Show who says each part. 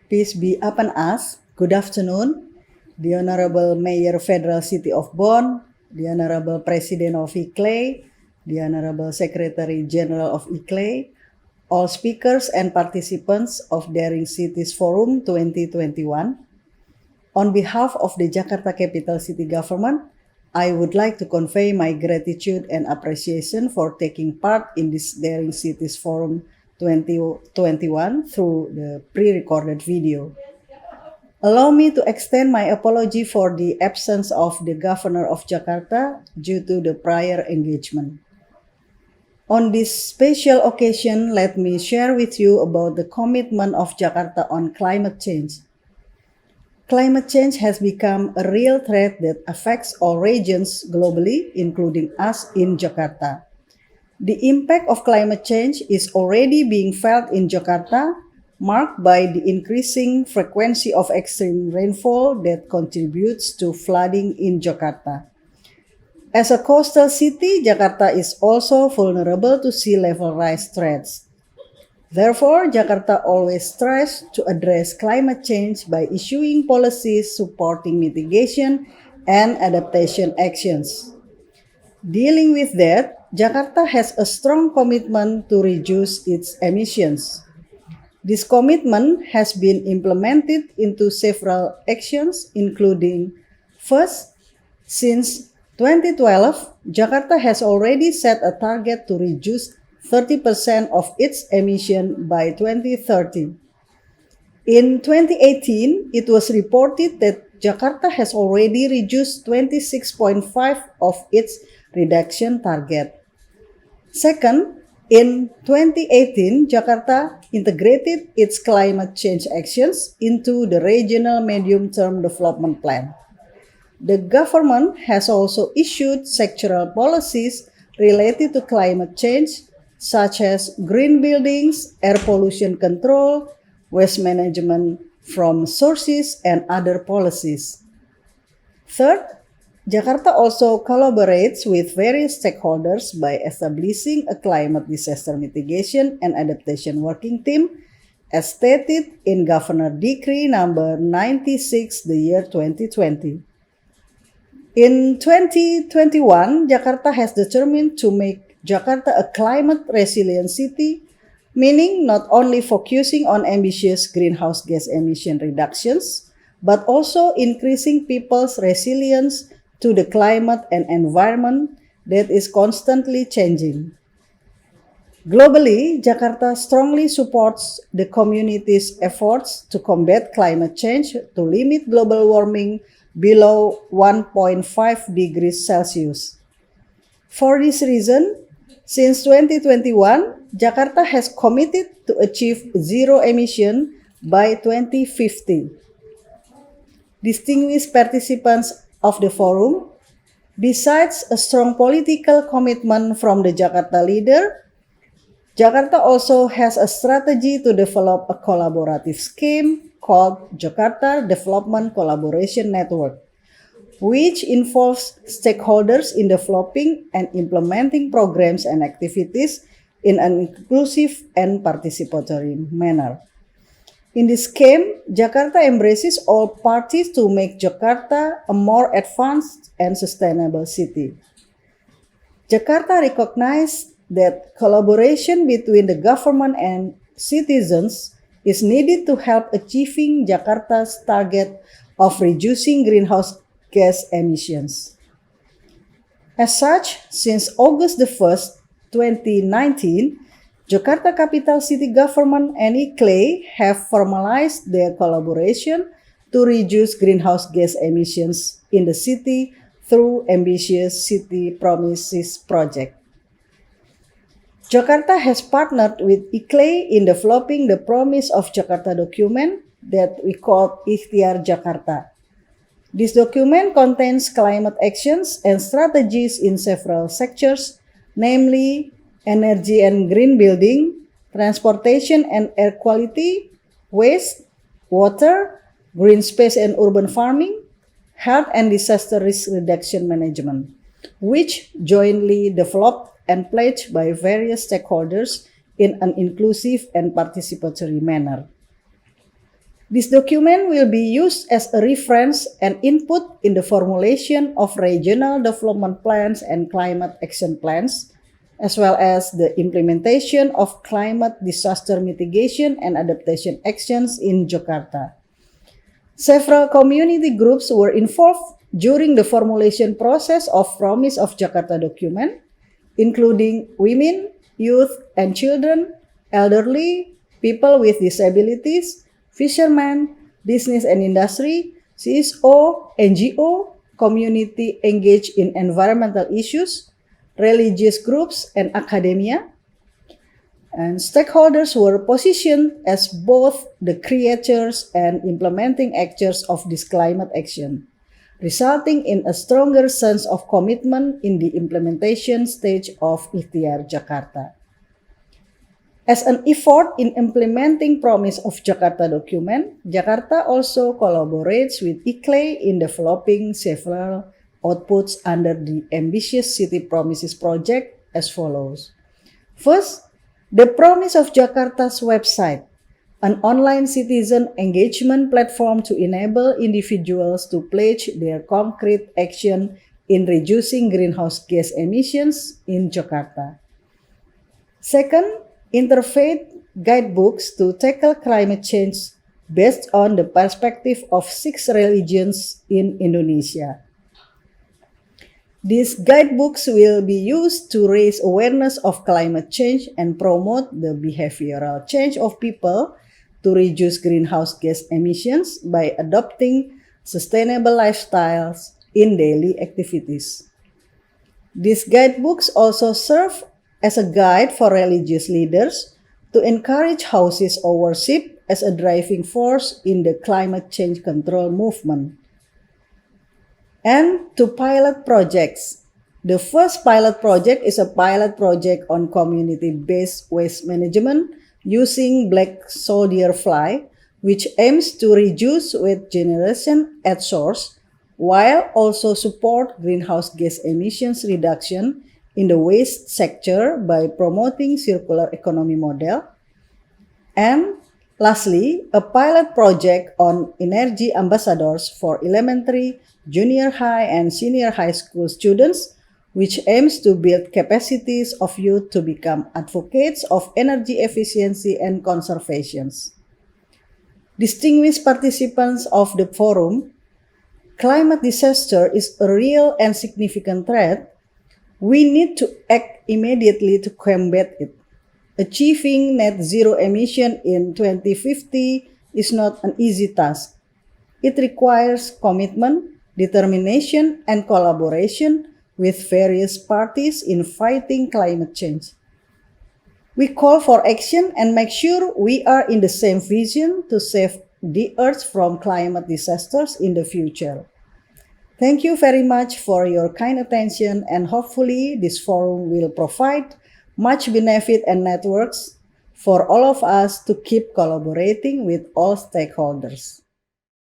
Speaker 1: Peace be upon us. Good afternoon, the Honorable Mayor Federal City of Bonn, the Honorable President of ICLEI, the Honorable Secretary General of ICLEI, all speakers and participants of Daring Cities Forum 2021. On behalf of the Jakarta Capital City Government, I would like to convey my gratitude and appreciation for taking part in this Daring Cities Forum 2021 through the pre-recorded video. Allow me to extend my apology for the absence of the Governor of Jakarta due to the prior engagement. On this special occasion, let me share with you about the commitment of Jakarta on climate change. Climate change has become a real threat that affects all regions globally, including us in Jakarta. The impact of climate change is already being felt in Jakarta, marked by the increasing frequency of extreme rainfall that contributes to flooding in Jakarta. As a coastal city, Jakarta is also vulnerable to sea level rise threats. Therefore, Jakarta always strives to address climate change by issuing policies supporting mitigation and adaptation actions. Dealing with that, Jakarta has a strong commitment to reduce its emissions. This commitment has been implemented into several actions, including: first, since 2012, Jakarta has already set a target to reduce 30% of its emission by 2030. In 2018, it was reported that Jakarta has already reduced 26.5% of its reduction target. Second, in 2018, Jakarta integrated its climate change actions into the Regional Medium-Term Development Plan. The government has also issued sectoral policies related to climate change, such as green buildings, air pollution control, waste management from sources, and other policies. Third, Jakarta also collaborates with various stakeholders by establishing a climate disaster mitigation and adaptation working team, as stated in Governor Decree number 96, the year 2020. In 2021, Jakarta has determined to make Jakarta a climate resilient city, meaning not only focusing on ambitious greenhouse gas emission reductions, but also increasing people's resilience to the climate and environment that is constantly changing. Globally, Jakarta strongly supports the community's efforts to combat climate change to limit global warming below 1.5 degrees Celsius. For this reason, since 2021, Jakarta has committed to achieve zero emission by 2050. Distinguished participants of the forum, besides a strong political commitment from the Jakarta leader, Jakarta also has a strategy to develop a collaborative scheme called Jakarta Development Collaboration Network, which involves stakeholders in developing and implementing programs and activities in an inclusive and participatory manner. In this scheme, Jakarta embraces all parties to make Jakarta a more advanced and sustainable city. Jakarta recognizes that collaboration between the government and citizens is needed to help achieving Jakarta's target of reducing greenhouse gas emissions. As such, since August 1st, 2019, Jakarta Capital City Government and ICLEI have formalized their collaboration to reduce greenhouse gas emissions in the city through ambitious City Promises project. Jakarta has partnered with ICLEI in developing the Promise of Jakarta document that we call Ikhtiar Jakarta. This document contains climate actions and strategies in several sectors, namely energy and green building, transportation and air quality, waste, water, green space and urban farming, health and disaster risk reduction management, which jointly developed and pledged by various stakeholders in an inclusive and participatory manner. This document will be used as a reference and input in the formulation of regional development plans and climate action plans, as well as the implementation of climate disaster mitigation and adaptation actions in Jakarta. Several community groups were involved during the formulation process of Promise of Jakarta document, including women, youth and children, elderly, people with disabilities, fishermen, business and industry, CSO, NGO, community engaged in environmental issues, religious groups, and academia. And stakeholders were positioned as both the creators and implementing actors of this climate action, resulting in a stronger sense of commitment in the implementation stage of Ikhtiar Jakarta. As an effort in implementing Promise of Jakarta document, Jakarta also collaborates with ICLEI in developing several outputs under the Ambitious City Promises project as follows. First, the Promise of Jakarta's website, an online citizen engagement platform to enable individuals to pledge their concrete action in reducing greenhouse gas emissions in Jakarta. Second, interfaith guidebooks to tackle climate change based on the perspective of 6 religions in Indonesia. These guidebooks will be used to raise awareness of climate change and promote the behavioral change of people to reduce greenhouse gas emissions by adopting sustainable lifestyles in daily activities. These guidebooks also serve as a guide for religious leaders to encourage houses ownership as a driving force in the climate change control movement. And to pilot projects. The first pilot project is a pilot project on community-based waste management using black soldier fly, which aims to reduce waste generation at source while also support greenhouse gas emissions reduction in the waste sector by promoting circular economy model. And lastly, a pilot project on energy ambassadors for elementary, junior high, and senior high school students, which aims to build capacities of youth to become advocates of energy efficiency and conservation. Distinguished participants of the forum, climate disaster is a real and significant threat. We need to act immediately to combat it. Achieving net zero emission in 2050 is not an easy task. It requires commitment, determination, and collaboration with various parties in fighting climate change. We call for action and make sure we are in the same vision to save the Earth from climate disasters in the future. Thank you very much for your kind attention, and hopefully this forum will provide much benefit and networks for all of us to keep collaborating with all stakeholders.